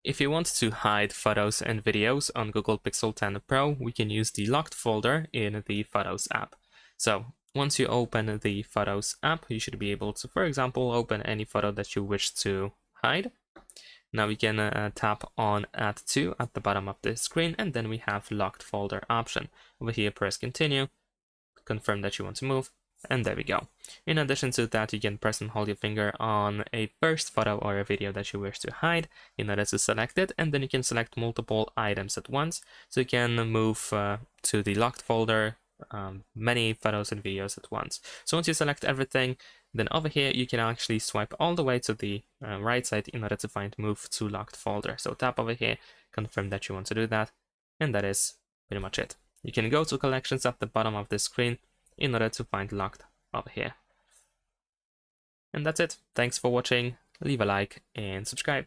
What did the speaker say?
If you want to hide photos and videos on Google Pixel 10 Pro, we can use the locked folder in the Photos app. So once you open the Photos app, you should be able to, for example, open any photo that you wish to hide. Now we can tap on Add To at the bottom of the screen, and then we have locked folder option. Over here, press Continue, confirm that you want to move, and there we go. In addition to that, you can press and hold your finger on a first photo or a video that you wish to hide in order to select it, and then you can select multiple items at once. So you can move to the locked folder, many photos and videos at once. So once you select everything, then over here you can actually swipe all the way to the right side in order to find Move to Locked Folder. So tap over here, confirm that you want to do that, and that is pretty much it. You can go to Collections at the bottom of the screen in order to find Locked over here. And that's it. Thanks for watching. Leave a like and subscribe.